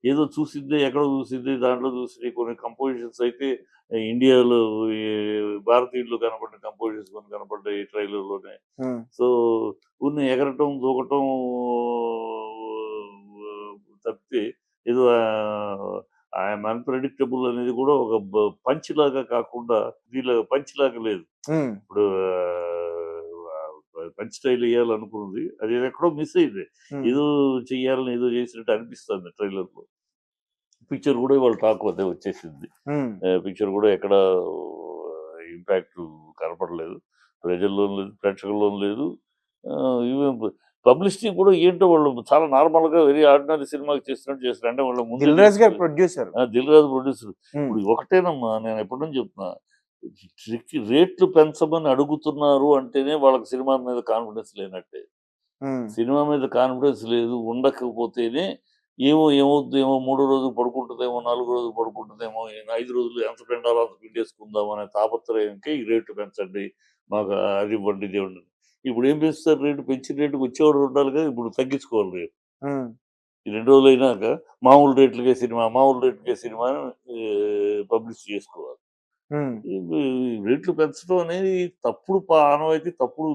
ఏదో చూసిందే ఎక్కడో చూసింది, దాంట్లో చూసినయి కొన్ని కంపోజిషన్స్ అయితే ఇండియాలో ఈ భారతీయుల్లో కనపడిన కంపోజిషన్స్ కొన్ని కనపడ్డాయి ట్రైలర్‌లోనే. హ్మ్. సో, ఊరినే ఎగరటం, దూకటం తప్పితే ఏదో ఐయామ్ అన్‌ప్రెడిక్టబుల్ అనేది కూడా ఒక పంచ్ లాగా కాకుండా దీనిలాగా పంచ్ లాగా లేదు. హ్మ్. ఇప్పుడు పంచ్ స్టైల్ ఎయ్యాలనుకున్నది. అది ఎక్కడో మిస్ అయింది. హ్మ్. ఏదో చెయ్యాలని ఏదో చేసినట్టు అనిపిస్తుంది ట్రైలర్‌లో. పిక్చర్ గూడా ఇవాళ టాక్ అదే వచ్చేసింది. హ్మ్. పిక్చర్ గూడా ఎక్కడ ఇంపాక్ట్ కనపడలేదు. ప్రజల్లోను లేదు, ప్రేక్షకుల్లోను లేదు. ఈవెన్ పబ్లిసిటీ కూడా ఏంటో వాళ్ళు చాలా నార్మల్‌గా వెరీ ఆర్డినరీ సినిమాకి చేసినట్టు చేస్తారు. అంటే వాళ్ళకి ముందే 'దిల్ రాజు' తెలుసు. గారు ప్రొడ్యూసర్. 'దిల్ రాజు' ప్రొడ్యూసర్. హ్మ్. ఇప్పుడు ఒకటేనమ్మా నేను ఎప్పటినుంచో చెప్తున్నా. రేట్లు పెంచమని అడుగుతున్నారు అంటేనే వాళ్ళకి సినిమా మీద కాన్ఫిడెన్స్ లేనట్టే. హ్మ్. సినిమా మీద కాన్ఫిడెన్స్ లేదు. ఉండకపోతేనే ఏమవుద్దేమో మూడో రోజు పడుకుంటదేమో, నాలుగో రోజు పడుకుంటదేమో, 5 రోజులు ఎంత పిండాలో అంత పిండేసుకుందాం అనే తాపత్రయంకే ఈ రేట్లు పెంచండి. మాకు అది ఇవ్వండి, ఇది ఇవ్వండి. ఇప్పుడేం పెంచుతారు రేటు? పెంచిన రేటుకి వచ్చేవాడు ఉండాలిగా. ఇప్పుడు తగ్గించుకోవాలి రేటు. హ్మ్. ఈ 2 రోజులయినాక మామూలు రేట్లకే సినిమా పబ్లిష్ చేసుకోవాలి. హ్మ్. ఇవి రేట్లు పెంచడం అనేది తప్పుడు ఆనవాయితీ, తప్పుడు.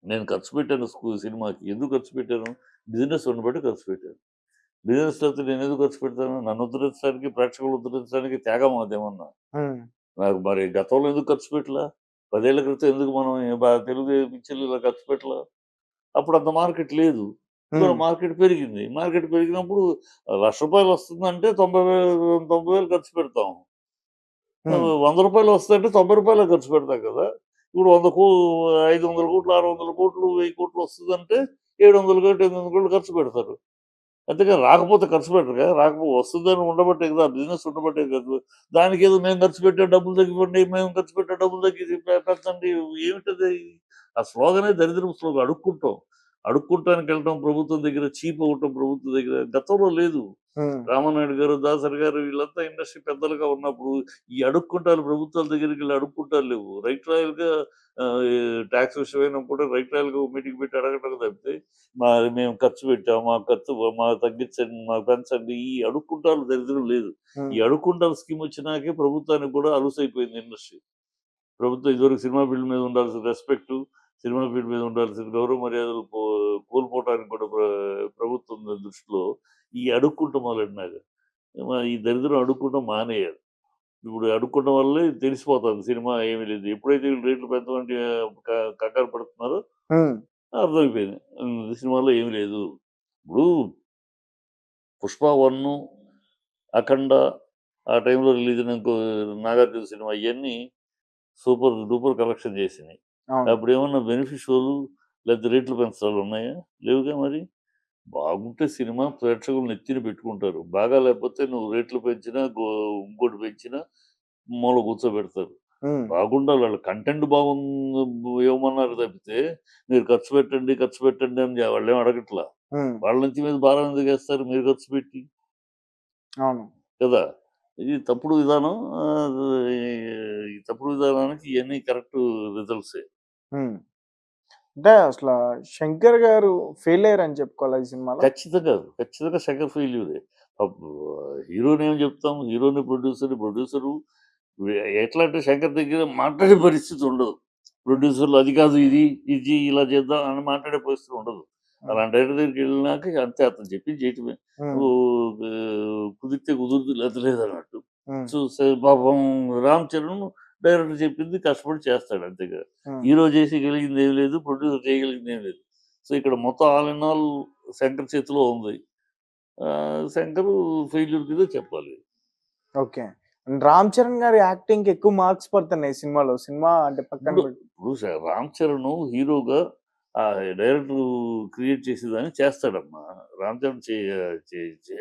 నేను ఖర్చు పెట్టాను సినిమాకి. ఎందుకు ఖర్చు పెట్టాను? బిజినెస్ ఉన్న బట్టి ఖర్చు పెట్టాను. బిజినెస్ లేకపోతే నేనెందుకు ఖర్చు పెడతాను? నన్ను ఉద్ధరించడానికి, ప్రేక్షకులను ఉద్ధరించడానికి త్యాగమా అదేమన్నా? హ్మ్. నాకు మరి గతంలో ఎందుకు ఖర్చు పెట్టలా? 10 ఏళ్ల క్రితం ఎందుకు మనం తెలుగు పిక్చర్‌లు ఇలా ఖర్చు పెట్టలా? అప్పుడు అంత మార్కెట్ లేదు. ఇవాళ హ్మ్. మార్కెట్ పెరిగింది. మార్కెట్ పెరిగినప్పుడు రూ. 1,00,000 వస్తుందంటే 90,000 ఖర్చు పెడతాం. హ్మ్. రూ. 100 వస్తాయంటే రూ. 90 ఖర్చు పెడతాం కదా! ఇప్పుడు 500,00,00,000, 600,00,00,000, 1000,00,00,000 వస్తదంటే 700,00,00,000, 800,00,00,000 ఖర్చు పెడతారు. అంతేగాని రాకపోతే ఖర్చు పెట్టరుగా. వస్తుందని ఉండబట్టే కదా! బిజినెస్ ఉండబట్టే కదా! దానికేదో మేము ఖర్చు పెట్టే డబ్బులు తగ్గిపోండి, మేము ఖర్చు పెట్టే డబ్బులు తగ్గి పెంచండి. ఏమిటది? ఆ స్లోగనే దరిద్రపు స్లోగన్. అడుక్కుంటానికెళ్ళటం ప్రభుత్వం దగ్గర, చీప్ అవ్వటం ప్రభుత్వం దగ్గర గతంలో లేదు. హ్మ్. రామానాయుడు గారు, దాసరి గారు వీళ్ళంతా ఇండస్ట్రీ పెద్దలుగా ఉన్నప్పుడు ఈ అడుక్కుంటాలు ప్రభుత్వాల దగ్గరికెళ్ళి అడుక్కుంటాలు లేవు. రైట్ రాయల్‌గా టాక్స్ విషయమైనప్పుడు రైట్ రాయల్‌గా మీటింగ్ పెట్టి అడగటం తప్పితే మేము ఖర్చు పెట్టాం. మాకు తగ్గించండి, మాకు పెంచండి. ఈ అడుక్కుంటాలు దరిద్రం లేదు. ఈ హ్మ్. అడుక్కుంటాల స్కీమ్ వచ్చినాకే ప్రభుత్వానికి కూడా అలుసైపోయింది ఇండస్ట్రీ. ప్రభుత్వం ఇదివరకు సినిమా ఫీల్డ్ మీద ఉండాల్సిన రెస్పెక్టు, సినిమా ఫీల్డ్ మీద ఉండాల్సిన గౌరవ మర్యాదలు కోల్పోవటానికి కూడా ప్రభుత్వం దృష్టిలో ఈ అడుక్కుంటం మొదలెట్టినారు. ఈ దరిద్రం అడుక్కుంటం మానేయాలి. ఇప్పుడు అడుక్కోవడం వల్లే తెలిసిపోతుంది సినిమా ఏమీ లేదు. ఎప్పుడైతే వీళ్ళు రేట్లు పెంచమంటే కంగారు పడుతున్నారో హ్మ్. అర్థమైపోయింది. సినిమాలో ఏమి లేదు. ఇప్పుడు 'పుష్ప 1', 'అఖండ' ఆ టైంలో రిలీజ్ అయిన నాగార్జున సినిమా ఇయన్నీ సూపర్ డూపర్ కలెక్షన్ చేసినాయి. అవును. అప్పుడేమన్నా బెనిఫిషియల్ లేకపోతే రేట్లు పెంచడాలు ఉన్నాయా? లేవుగా మరి. బాగుంటే సినిమా ప్రేక్షకులు నెత్తిన పెట్టుకుంటారు. బాగా లేకపోతే నువ్వు రేట్లు పెంచినా, ఇంకోటి పెంచినా మూల కూర్చోబెడతారు. హ్మ్. బాగుండాలి. ఆళ్ళ కంటెంట్ ఇవ్వమన్నారు తప్పితే, మీరు ఖర్చు పెట్టండి అని వాళ్ళేమి అడగట్లా. హ్మ్. వాళ్ళ నెత్తి మీద భారం ఎందుకేస్తారు మీరు ఖర్చు పెట్టి? అవును. కదా! ఇది తప్పుడు విధానం. ఈ తప్పుడు విధానానికి ఇయన్నీ కరెక్ట్ రిజల్ట్సే. హ్మ్. అంటే అసల 'శంకర్' గారు ఫెయిల్ అయ్యారని చెప్పుకోవాలా ఈ సినిమాలో? ఖచ్చితంగా 'శంకర్' ఫెయిల్యూరే. అబ్బో! హీరోనేం చెప్తాం. హీరోని ప్రొడ్యూసరు ఎట్లా అంటే 'శంకర్' దగ్గర మాట్లాడే పరిస్థితి ఉండదు. ప్రొడ్యూసర్‌లు అది కాదు ఇది ఇలా చేద్దాం అని మాట్లాడే పరిస్థితి ఉండదు. హ్మ్. అలాంటి డైరెక్టర్ దగ్గరికెళ్ళినాక అంతే అతను చెప్పింది చేయటమే. హ్మ్. నువ్వు కుదిరితే కుదురుతుంది లేతే లేదన్నట్టు. హ్మ్. పాపం 'రామ్ చరణ్' డైరెక్టర్ చెప్పింది కష్టపడి చేస్తాడు అంతేగా. హ్మ్. హీరో చేయగలిగిందేమి లేదు. ప్రొడ్యూసర్ చేయగలిగిందేమి లేదు. సో, ఇక్కడ మొత్తం ఆల్ ఇన్ ఆల్ 'శంకర్' చేతిలో ఉంది. 'శంకరు' ఫెయిల్యూర్ కిందే చెప్పాలి. ఓకే. 'రామ్ చరణ్' గారి యాక్టింగ్‌కి ఎక్కువ మార్క్స్ పడుతున్నాయి ఈ సినిమాలో. సినిమా అంటే పక్కన ఇప్పుడు పెట్టి. ఇప్పుడు 'రామ్ చరణ్' హీరోగా డైరెక్టర్ క్రియేట్ చేసేదాన్ని చేస్తాడమ్మా. 'రామ్ చరణ్' చే చే చే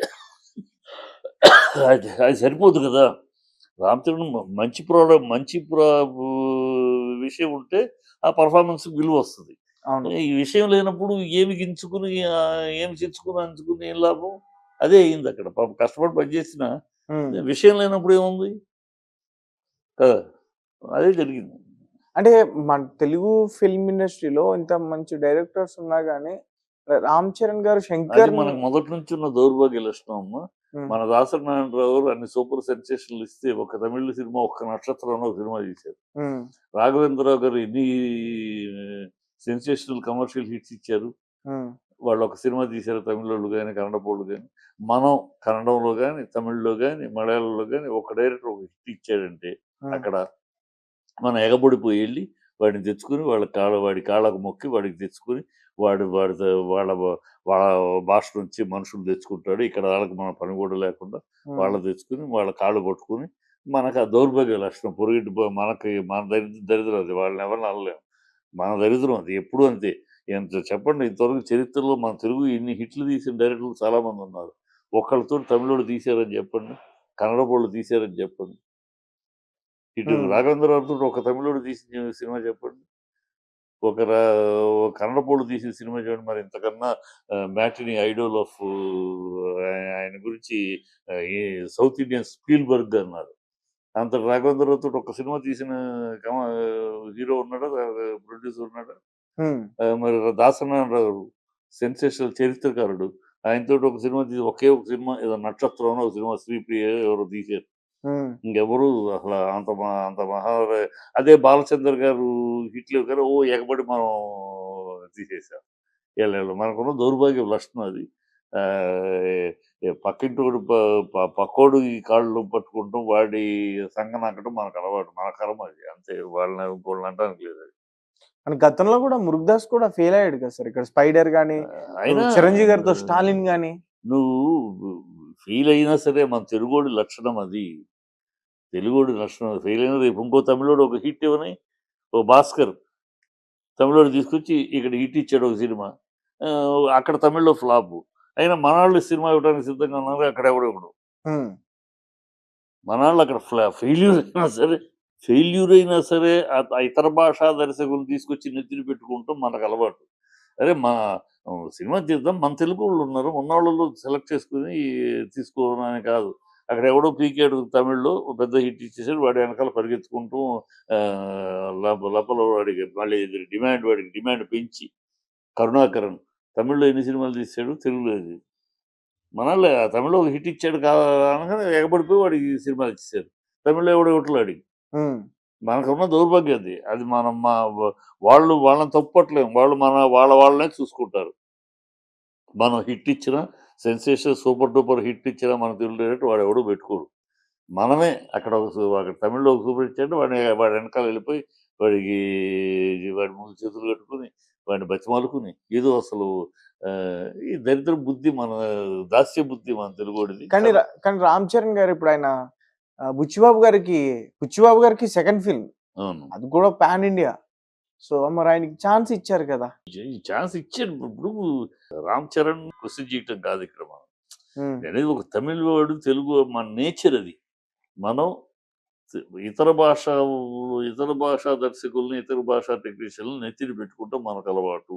అది అది సరిపోదు కదా! 'రామ్ చరణ్' మంచి మంచి విషయం ఉంటే ఆ పెర్ఫార్మన్స్‌కి విలువొస్తది. అవును. ఈ విషయం లేనప్పుడు ఏమి గించుకుని ఏమి చించుకుని అంచుకుని ఏం లాభం? అదే అయిందక్కడ. పాపం కష్టపడి పని చేసినా హ్మ్. విషయం లేనప్పుడు ఏముంది? కదా! అదే జరిగింది. అంటే మన తెలుగు ఫిల్మ్ ఇండస్ట్రీలో ఇంత మంచి డైరెక్టర్స్ ఉన్నా గాని, రామ్ చరణ్ గారు అది శంకర్ మనకు మొదటి నుంచి ఉన్న దౌర్భాగ్య లక్షణం అమ్మ. మన దాసరి నారాయణరావు గారు అన్ని సూపర్ సెన్సేషన్లు ఇస్తే ఒక తమిళ సినిమా ఒక్క నక్షత్రంలో ఒక సినిమా తీశారు. రాఘవేంద్రరావు గారు ఎన్ని సెన్సేషనల్ కమర్షియల్ హిట్స్ ఇచ్చారు. వాళ్ళు ఒక సినిమా తీశారు తమిళోళ్ళు కానీ కన్నడ పోళ్ళు కానీ. మనం కన్నడంలో కానీ తమిళ్లో కానీ మలయాళంలో కానీ ఒక డైరెక్టర్ ఒక హిట్ ఇచ్చాడంటే అక్కడ మనం ఎగబడిపోయి వెళ్ళి వాడిని తెచ్చుకుని వాడి కాళ్ళకు మొక్కి వాడికి తెచ్చుకుని వాళ్ళ వాళ్ళ భాష నుంచి మనుషులు తెచ్చుకుంటాడు. ఇక్కడ వాళ్ళకి మన పని కూడా లేకుండా వాళ్ళు తెచ్చుకుని వాళ్ళ కాళ్ళు పట్టుకుని మనకు ఆ దౌర్భాగ్య లక్షణం పొరుగింటి మనకి మన దరిద్రం అది. వాళ్ళని ఎవరిని అనలేము. మన దరిద్రం అది ఎప్పుడు అంతే. ఎంత చెప్పండి, ఇంతవరకు చరిత్రలో మన తెలుగు ఇన్ని హిట్లు తీసిన డైరెక్టర్లు చాలా మంది ఉన్నారు. ఒకళ్ళతో తమిళోడు తీశారని చెప్పండి, కన్నడ వాళ్ళు తీశారని చెప్పండి. ఇటు రాఘవేంద్రరావుతో ఒక తమిళోడు తీసిన సినిమా చెప్పండి, ఒక కన్నడ పోళ్ళు తీసిన సినిమా చూడండి. మరి ఇంతకన్నా మ్యాటినీ ఐడోల్ ఆఫ్ ఆయన గురించి సౌత్ ఇండియన్ స్పీల్బర్గ్ అన్నారు. అంత రాఘవేంద్రరావుతో ఒక సినిమా తీసిన హీరో ఉన్నాడా, ప్రొడ్యూసర్ ఉన్నాడా? మరి దాసనారాయణరావు సెన్సేషనల్ చరిత్రకారుడు, ఆయనతో ఒక సినిమా తీసి ఒకే ఒక సినిమా ఏదో నక్షత్రం ఒక సినిమా శ్రీప్రియ ఎవరో తీశారు. ఇంకెవరు అసలు అంత మహా. అదే బాలచంద్ర గారు హిట్లు గారు ఎగబడి మనం తీసేసాం. మనకున్న దౌర్భాగ్య లక్షణం అది. పక్కింటోడు పక్కోడు ఈ కాళ్ళు పట్టుకుంటాం, వాడి సంఘం నాకటం మనకు అలవాటు, మన కర్మ అది అంతే. వాళ్ళని ఇంకోళ్ళని అంటానికి లేదు. అని గతంలో కూడా మురుగదాస్ కూడా ఫెయిల్ అయ్యాడు కదా సార్ ఇక్కడ స్పైడర్ గానీ, అయినా చిరంజీవి గారితో స్టాలిన్ గానీ. నువ్వు ఫెయిల్ అయినా సరే మన తెలుగోడి లక్షణం అది. తెలుగోడి లక్షణం ఫెయిల్ అయినా రేపు ఇంకో తమిళోడు ఒక హిట్ ఇవ్వని, ఓ భాస్కర్ తమిళోడు తీసుకొచ్చి ఇక్కడ హిట్ ఇచ్చాడు ఒక సినిమా, అక్కడ తమిళ్లో ఫ్లాప్. అయినా మనాళ్ళు సినిమా ఇవ్వడానికి సిద్ధంగా ఉన్నారు, అక్కడ ఎవడు ఇవ్వడు. మనాళ్ళు అక్కడ ఫెయిల్యూర్ అయినా సరే ఇతర భాషా దర్శకులు తీసుకొచ్చి నెత్తిని పెట్టుకుంటాం మనకు అలవాటు. అరే మన సినిమా తీద్దాం, మన తెలుగు వాళ్ళు ఉన్నారు, ఉన్నవాళ్ళు సెలెక్ట్ చేసుకుని తీసుకోవాలని కాదు. అక్కడ ఎవడో పీకేడు తమిళ్లో పెద్ద హిట్ ఇచ్చేసాడు, వాడి వెనకాల పరిగెత్తుకుంటూ లోపల వాడికి మళ్ళీ వాడికి డిమాండ్ పెంచి. కరుణాకరన్ తమిళ్లో ఎన్ని సినిమాలు తీసాడు, తెలుగులో మనాళ్ళే తమిళ్లో ఒక హిట్ ఇచ్చాడు అనగానే ఎగబడిపోయి వాడికి సినిమాలు ఇచ్చేసారు. తమిళ్లో ఎవడో ఒకటి అడిగి మనకున్న దౌర్భాగ్యం అది. అది మనం వాళ్ళని తప్పట్లేము, వాళ్ళు వాళ్ళనే చూసుకుంటారు. మనం హిట్ ఇచ్చినా సెన్సేషన్ సూపర్ డూపర్ హిట్ ఇచ్చినా మన తెలుగు డైరెక్టర్ వాడు ఎవడో పెట్టుకోడు. మనమే అక్కడ తమిళ్లో ఒక సూపర్ ఇచ్చాడు, వాడి వెనకాల వెళ్ళిపోయి వాడి ముందు చేతులు కట్టుకుని వాడిని బతిమాలుకుని ఏదో అసలు ఈ దరిద్ర బుద్ధి, మన దాస్య బుద్ధి మన తెలుగుడిది. కానీ రామ్ చరణ్ గారు ఇప్పుడు ఆయన బుచ్చిబాబు గారికి సెకండ్ ఫిల్మ్, అది కూడా పాన్ ఇండియా. సో మరి ఆయనకి ఛాన్స్ ఇచ్చారు కదా. ఛాన్స్ ఇచ్చారు. ఇప్పుడు రామ్ చరణ్ క్వశ్చన్ చేయటం కాదు ఇక్కడ మనం అనేది. ఒక తమిళ వాడు తెలుగు మన నేచర్ అది. మనం ఇతర భాషా దర్శకుల్ని, ఇతర భాషా టెక్నీషియన్లు నెత్తిని పెట్టుకుంటాం మనకు అలవాటు.